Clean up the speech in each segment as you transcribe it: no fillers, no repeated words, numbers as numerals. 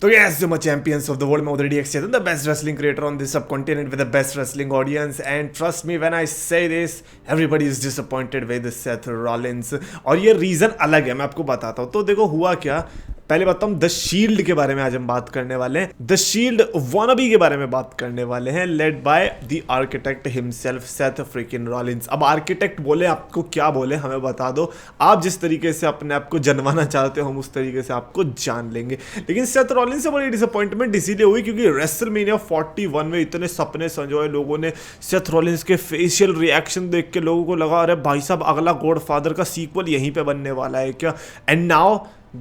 So yes, the champions of the world, मैं already accepted the best wrestling creator on this subcontinent with the best wrestling audience, and trust me when I say this, everybody is disappointed with Seth Rollins. और ये reason अलग है, मैं आपको बताता हूँ। तो देखो हुआ क्या, पहले बताता हूँ द शील्ड के बारे में आज हम बात करने वाले हैं। द शील्ड वानाबी के बारे में बात करने वाले हैं, led by the architect himself Seth freaking Rollins. अब आर्किटेक्ट बोले आपको क्या बोले हमें बता दो, आप जिस तरीके से अपने आप को जनवाना चाहते हो हम उस तरीके से आपको जान लेंगे। लेकिन सेथ रॉलिंस से बड़ी डिसअपॉइंटमेंट इसीलिए हुई क्योंकि रेसलमेनिया 41 में इतने सपने संजोए लोगों ने, सेथ रॉलिंस के फेशियल रिएक्शन देख के लोगों को लगा अरे भाई साहब अगला गॉडफादर का सीक्वल यहीं पे बनने वाला है क्या। And now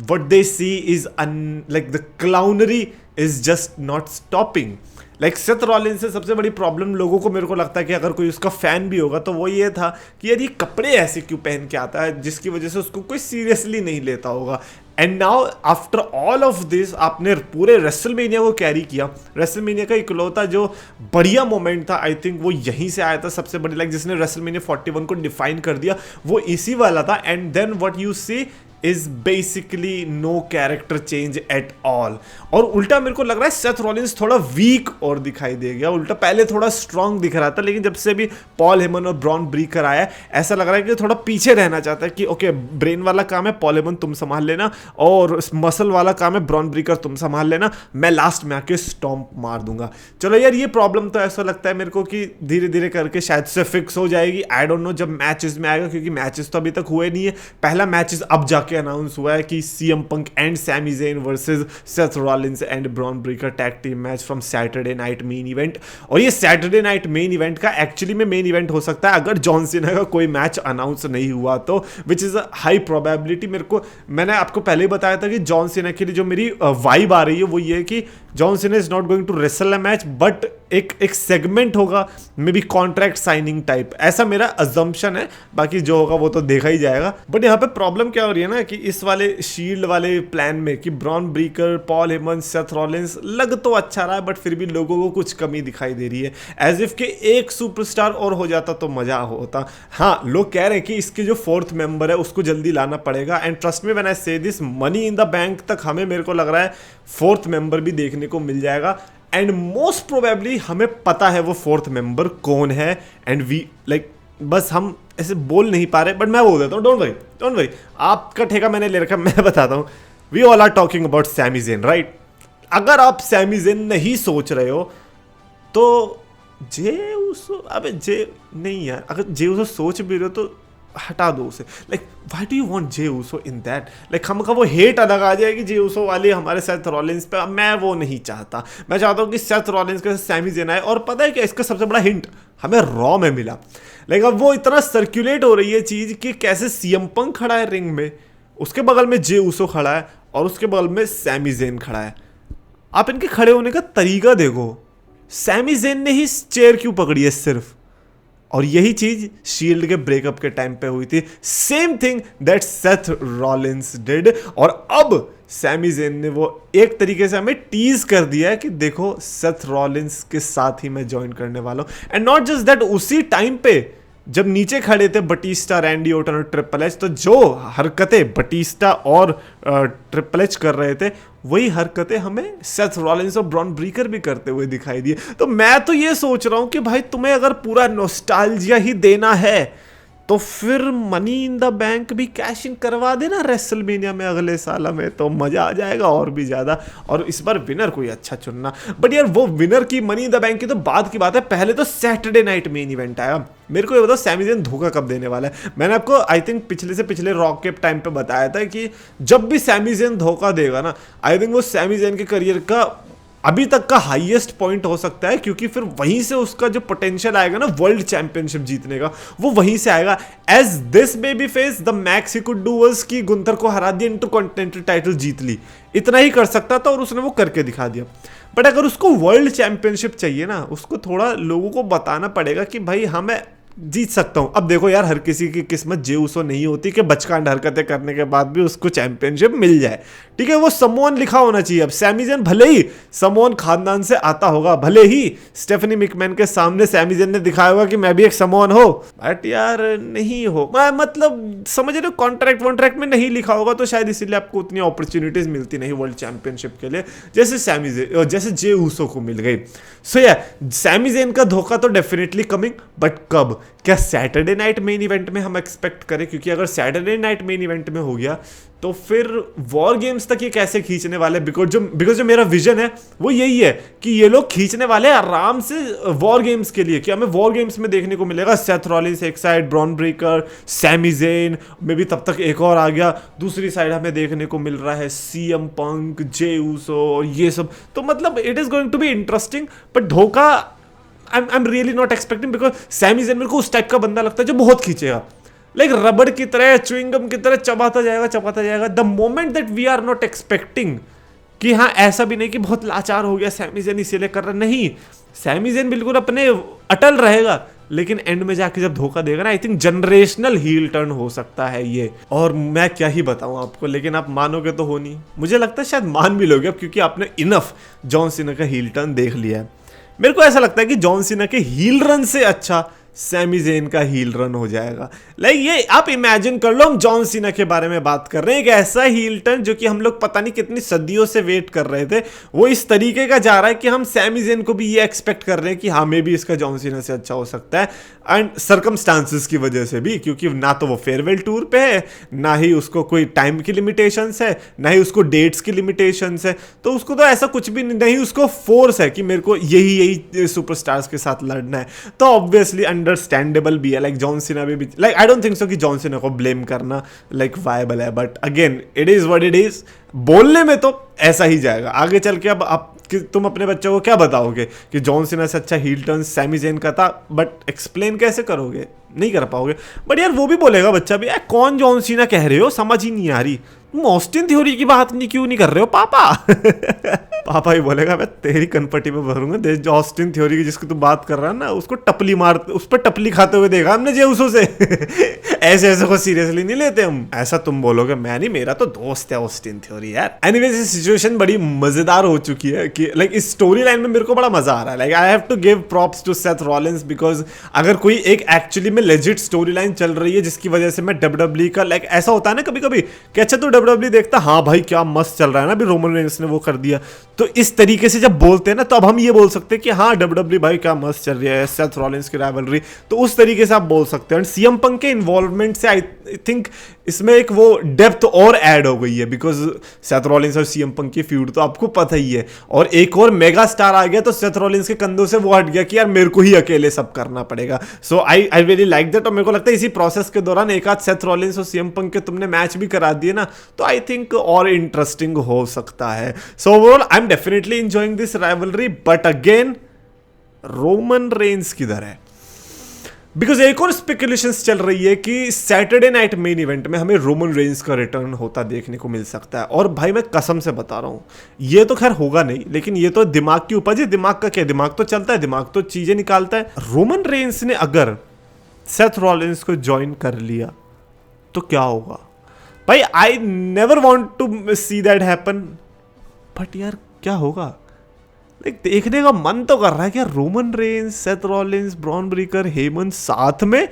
what they see is like the clownery is just not stopping. Like Seth Rollins से सबसे बड़ी प्रॉब्लम लोगों को, मेरे को लगता है कि अगर कोई उसका फैन भी होगा तो वो ये था कि यार ये कपड़े ऐसे क्यों पहन के आता है जिसकी वजह से उसको कोई सीरियसली नहीं लेता होगा। And now after all of this आपने पूरे रेसलमेनिया को कैरी किया। रेसलमेनिया का इकलौता जो बढ़िया मोमेंट था आई थिंक वो यहीं से आया था, सबसे बड़ी लाइक जिसने रेसलमेनिया 41 को डिफाइन कर दिया वो इसी वाला था। And then what you see is basically no character change at all। और उल्टा मेरे को लग रहा है सेथ रॉलिंस थोड़ा वीक और दिखाई दे गया, उल्टा पहले थोड़ा स्ट्रांग दिख रहा था लेकिन जब से भी पॉल हेमन और ब्रॉन ब्रीकर आया ऐसा लग रहा है कि थोड़ा पीछे रहना चाहता है कि ओके ब्रेन वाला काम है पॉल हेमन तुम संभाल लेना और मसल वाला काम है ब्रॉन ब्रीकर तुम संभाल लेना, मैं लास्ट में आके स्टॉम्प मार दूंगा। चलो यार ये प्रॉब्लम तो ऐसा लगता है मेरे को कि धीरे धीरे करके शायद से फिक्स हो जाएगी। आई डोंट नो जब मैचेस में आएगा क्योंकि मैचेस तो अभी तक हुए नहीं है। पहला मैचेस अब जाके अनाउंस हुआ है कि CM Punk and Sami Zayn versus Seth Rollins and Bron Breakker tag team match from Saturday night main event. और ये सैटरडे नाइट मेन इवेंट का एक्चुअली में मेन इवेंट हो सकता है अगर जॉन सीना का कोई मैच अनाउंस नहीं हुआ तो, which is a high probability. मेरे को मैंने आपको पहले ही बताया था कि जॉन सीना के लिए जो मेरी वाइब आ रही है वो ये है कि John Cena is not going to wrestle a match but एक सेगमेंट होगा maybe contract signing type, ऐसा मेरा अजम्पशन है। बाकी जो होगा वो तो देखा ही जाएगा। बट यहाँ पे प्रॉब्लम क्या हो रही है ना कि इस वाले शील्ड वाले प्लान में कि Braun Breaker Paul Heyman Seth Rollins लग तो अच्छा रहा है बट फिर भी लोगों को कुछ कमी दिखाई दे रही है, एज इफ के एक सुपरस्टार और हो जाता तो मजा होता। हाँ लोग कह रहे हैं कि इसके जो फोर्थ मेंबर है उसको जल्दी लाना पड़ेगा। And trust me when I say this, money in the bank तक हमें मेरे को लग रहा है फोर्थ मेंबर भी देखने को मिल जाएगा। एंड मोस्ट प्रोबेबली हमें पता है वो फोर्थ मेंबर कौन है। एंड वी लाइक बस हम ऐसे बोल नहीं पा रहे बट मैं बोल देता हूँ, डोंट वरी आपका ठेका मैंने ले रखा, मैं बताता हूँ। We all are talking about Sami Zayn right. अगर आप सैमी ज़ेन नहीं सोच रहे हो तो जे उसो, अबे जे नहीं यार, अगर जे उसो सोच भी रहे हो तो हटा दो उसे। Like why do you want J Uso in that, like हमका वो हेट अलग आ जाएगी जे उसो वाले हमारे सेथ रॉलिंस पे। मैं वो नहीं चाहता, मैं चाहता हूँ कि सेथ रॉलिंस के साथ सैमी ज़ेन आए। और पता है कि इसका सबसे बड़ा हिंट हमें रॉ में मिला। लाइक अब वो इतना सर्कुलेट हो रही है चीज कि कैसे सीएम पंक खड़ा है रिंग में, उसके बगल में जे उसो खड़ा है और उसके बगल में सैमी ज़ेन खड़ा है। आप इनके खड़े होने का तरीका देखो, सैमी ज़ेन ने ही चेयर क्यों पकड़ी है सिर्फ, और यही चीज शील्ड के ब्रेकअप के टाइम पे हुई थी। Same thing that Seth Rollins did. और अब सैमी ज़ेन ने वो एक तरीके से हमें टीज कर दिया है कि देखो सेथ रॉलिंस के साथ ही मैं ज्वाइन करने वाला हूं। एंड नॉट जस्ट दैट, उसी टाइम पे जब नीचे खड़े थे बटिस्टा, रैंडी ऑर्टन और ट्रिपल एच, तो जो हरकतें बटिस्टा और ट्रिपल एच कर रहे थे वही हरकतें हमें सेथ रॉलिंस और ब्रॉन ब्रीकर भी करते हुए दिखाई दिए। तो मैं तो ये सोच रहा हूं कि भाई तुम्हें अगर पूरा नॉस्टैल्जिया ही देना है तो फिर मनी इन द बैंक भी कैश इन करवा देना रेसलमेनिया में अगले साल में, तो मजा आ जाएगा और भी ज्यादा। और इस बार विनर कोई अच्छा चुनना। बट यार वो विनर की मनी इन द बैंक की तो बाद की बात है, पहले तो सैटरडे नाइट मेन इवेंट आया। मेरे को ये बताओ सैमी ज़ेन धोखा कब देने वाला है। मैंने आपको आई थिंक पिछले से पिछले रॉक के टाइम पे बताया था कि जब भी सैमी ज़ेन धोखा देगा ना, आई थिंक वो सैमी ज़ेन के करियर का अभी तक का हाईएस्ट पॉइंट हो सकता है, क्योंकि फिर वहीं से उसका जो पोटेंशियल आएगा ना वर्ल्ड चैंपियनशिप जीतने का, वो वहीं से आएगा। As this baby face the max he could do was कि गुंथर को हरा दिया, इंटरकॉन्टिनेंटल टाइटल जीत ली, इतना ही कर सकता था और उसने वो करके दिखा दिया। बट अगर उसको वर्ल्ड चैंपियनशिप चाहिए ना, उसको थोड़ा लोगों को बताना पड़ेगा कि भाई हमें जीत सकता हूँ। अब देखो यार, हर किसी की किस्मत जे उसो नहीं होती कि बचकांड हरकतें करने के बाद भी उसको चैंपियनशिप मिल जाए, ठीक है। वो समवन लिखा होना चाहिए। अब सैमी ज़ेन भले ही समवन खानदान से आता होगा, भले ही स्टेफनी मैकमैन के सामने सैमी ज़ेन ने दिखाया होगा कि मैं भी एक समवन हो, बट यार नहीं हो, मतलब समझ रहे हो, कॉन्ट्रैक्ट में नहीं लिखा होगा, तो शायद इसीलिए आपको उतनी अपॉर्चुनिटीज मिलती नहीं वर्ल्ड चैंपियनशिप के लिए, जैसे जे उसो को मिल गई। सो या सैमी ज़ेन का धोखा तो डेफिनेटली कमिंग, बट कब? क्या सैटरडे नाइट मेन इवेंट में हम एक्सपेक्ट करें? क्योंकि अगर सैटरडे नाइट मेन इवेंट में हो गया तो फिर वॉर गेम्स तक ये कैसे खींचने वाले? बिकॉज जो मेरा विजन है वो यही है कि ये लोग खींचने वाले हैं आराम से वॉर गेम्स के लिए, कि हमें वॉर गेम्स में देखने को मिलेगा सेथ रॉलिंस एक side, Braun Breaker, Sami Zayn, मे भी तब तक एक और आ गया, दूसरी साइड हमें देखने को मिल रहा है सीएम पंक, जे ऊसो और ये सब। तो मतलब it is going to be interesting, but धोखा I'm really not expecting, because Sami Zayn मेरे को उस टाइप का बंदा लगता है जो बहुत खींचेगा, लाइक रबड़ की तरह, च्युइंगम की तरह चबाता जाएगा। The moment that we are not expecting कि हाँ, ऐसा भी नहीं कि बहुत लाचार हो गया सैमी ज़ेन इसीलिए कर रहा, नहीं, सैमी ज़ेन बिल्कुल अपने अटल रहेगा, लेकिन एंड में जाके जब धोखा देगा ना, I think generational heel turn हो सकता है ये। और मैं क्या ही बताऊं आपको, लेकिन आप मानोगे तो हो नहीं, मुझे लगता है शायद मान भी लोगे अब, क्योंकि आपने इनफ जॉन सीना का हील टर्न देख लिया है। मेरे को ऐसा लगता है कि जॉन सीना के हील रन से अच्छा सैमी ज़ेन का हील रन हो जाएगा। लाइक ये आप इमेजिन कर लो, हम जॉन सीना के बारे में बात कर रहे हैं, एक ऐसा हील टर्न जो कि हम लोग पता नहीं कितनी सदियों से वेट कर रहे थे, वो इस तरीके का जा रहा है कि हम सैमी ज़ेन को भी ये एक्सपेक्ट कर रहे हैं कि हाँ, मे भी इसका जॉन सीना से अच्छा हो सकता है, एंड सर्कमस्टांसिस की वजह से भी, क्योंकि ना तो वो फेयरवेल टूर पे है, ना ही उसको कोई टाइम की लिमिटेशंस है, ना ही उसको डेट्स की लिमिटेशंस है, तो उसको तो ऐसा कुछ भी नहीं, उसको फोर्स है कि मेरे को यही सुपरस्टार्स के साथ लड़ना है। तो ऑब्वियसली अंडरस्टैंडेबल भी है, लाइक जॉन सीना भी like I don't think so कि जॉन सीना को ब्लेम करना लाइक वायबल है, but again it is what it is. बोलने में तो ऐसा ही जाएगा, आगे चल के अब आप कि तुम अपने बच्चों को क्या बताओगे कि जॉन सीना से अच्छा हील टर्न सैमी ज़ेन का था, बट एक्सप्लेन कैसे करोगे? नहीं कर पाओगे। बट यार वो भी बोलेगा बच्चा भी, यार कौन जॉन सीना कह रहे हो, समझ ही नहीं आ रही, तुम ऑस्टिन थ्योरी की बात क्यों नहीं कर रहे हो पापा? पापा ही बोलेगा, मैं तेरी कनपट्टी में भरूंगा, देख ऑस्टिन थ्योरी की जिसकी तू बात कर रहा है ना, उसको टपली मार, उस पर टपली खाते हुए देखा हमने जे उसो से। ऐसे को सीरियसली नहीं लेते हम। ऐसा तुम बोलोगे, मैं नहीं, मेरा तो दोस्त है ऑस्टिन थ्योरी यार। एनीवेज ये सिचुएशन बड़ी मजेदार हो चुकी है कि लाइक इस स्टोरी लाइन में मेरे को बड़ा मजा आ रहा है। Like I have to give props to Seth Rollins, because अगर कोई एक एक्चुअली में लेजिट स्टोरी लाइन चल रही है जिसकी वजह से मैं डब्ल्यूडब्ल्यूई का लाइक ऐसा होता है ना कभी कभी कि अच्छा तू डब्ल्यूडब्ल्यूई देखता, हाँ भाई क्या मस्त चल रहा है ना, अभी रोमन रेंस ने वो कर दिया, तो इस तरीके से जब बोलते हैं ना, तो अब हम ये बोल सकते हैं कि हाँ डब्ल्यूडब्ल्यूई भाई क्या मस्त चल रही है, सेथ रॉलिंस की राइवलरी, तो उस तरीके से आप बोल सकते हैं। सीएम पंक के इन्वॉल्वमेंट से आई थिंक इसमें एक वो डेप्थ और ऐड हो गई है, बिकॉज सेथ रॉलिंस और सीएम पंक की फ्यूड तो आपको पता ही है, और एक और मेगा स्टार आ गया तो सेथ रॉलिंस के कंधों से वो हट गया कि यार मेरे को ही अकेले सब करना पड़ेगा। सो आई रियली लाइक दैट, और मेरे को लगता है इसी प्रोसेस के दौरान एक आध सेथ रॉलिंस और सीएम पंक के तुमने मैच भी करा दिए ना, तो आई थिंक और इंटरेस्टिंग हो सकता है। So overall I am definitely enjoying this rivalry, but again Roman Reigns किधर है? बिकॉज एक और स्पेकुलेशंस चल रही है कि सैटरडे नाइट मेन इवेंट में हमें रोमन रेंस का रिटर्न होता देखने को मिल सकता है, और भाई मैं कसम से बता रहा हूं, ये तो खैर होगा नहीं, लेकिन ये तो दिमाग की उपज है। दिमाग का क्या, दिमाग तो चलता है, दिमाग तो चीजें निकालता है। रोमन रेंस ने अगर सेथ रॉलिंस को ज्वाइन कर लिया तो क्या होगा भाई? I never want to see that happen, but यार क्या होगा देखने का मन तो कर रहा है कि यार Roman Reigns, Seth Rollins, Braun Breaker, Heyman साथ में,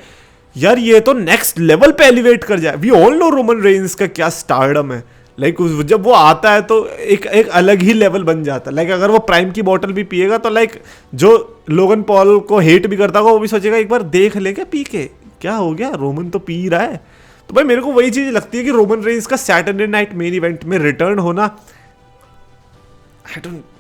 यार ये तो नेक्स्ट लेवल पे एलिवेट कर जाए। We all know Roman Reigns का क्या स्टारडम है, लाइक जब वो आता है तो एक अलग ही लेवल बन जाता है। लाइक अगर वो प्राइम की बॉटल भी पिएगा तो लाइक जो लोगन पॉल को हेट भी करता होगा वो भी सोचेगा एक बार देख ले क्या पी के, क्या हो गया, रोमन तो पी रहा है। तो भाई मेरे को वही चीज लगती है कि रोमन रेंस का सैटरडे नाइट मेन इवेंट में रिटर्न होना,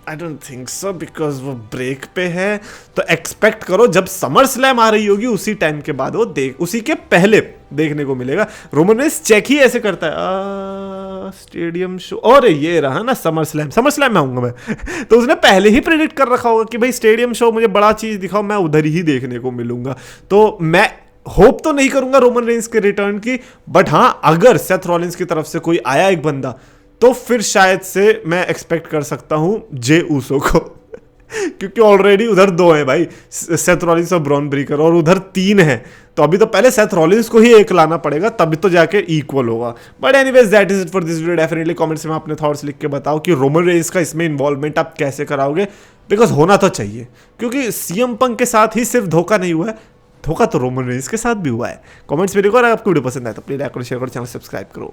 I don't think so, because वो ब्रेक पे है। तो एक्सपेक्ट करो जब समर स्लैम आ रही होगी उसी टाइम के बाद वो उसी के पहले देखने को मिलेगा। रोमन रेंस चेक ही ऐसे करता है स्टेडियम शो, और ये रहा ना समर स्लैम में आऊंगा मैं। तो उसने पहले ही प्रेडिक्ट कर रखा होगा कि भाई स्टेडियम शो मुझे बड़ा चीज दिखाओ, मैं उधर ही देखने को मिलूंगा। तो मैं होप तो नहीं करूंगा रोमन रेंस के रिटर्न की, बट हाँ अगर सेथ रॉलिंस की तरफ से कोई आया एक बंदा, तो फिर शायद से मैं एक्सपेक्ट कर सकता हूं जे ऊसो को। क्योंकि ऑलरेडी उधर 2 हैं भाई, सेथ रॉलिंस और ब्रॉन ब्रेकर, और उधर 3 हैं। तो अभी तो पहले सेथ रॉलिंस को ही 1 लाना पड़ेगा, तभी तो जाके इक्वल होगा। But anyways that is it for this video. Definitely comments में अपने थॉट्स लिख के बताओ कि रोमन रेंस का इसमें इन्वॉल्वमेंट आप कैसे कराओगे, बिकॉज होना तो चाहिए, क्योंकि सीएम पंक के साथ ही सिर्फ धोखा नहीं हुआ है, धोखा तो रोमन रेंस के साथ भी हुआ है। कमेंट्स में लिखो, और आपको वीडियो पसंद आए तो प्लीज लाइक करो, शेयर करो, चैनल सब्सक्राइब करो।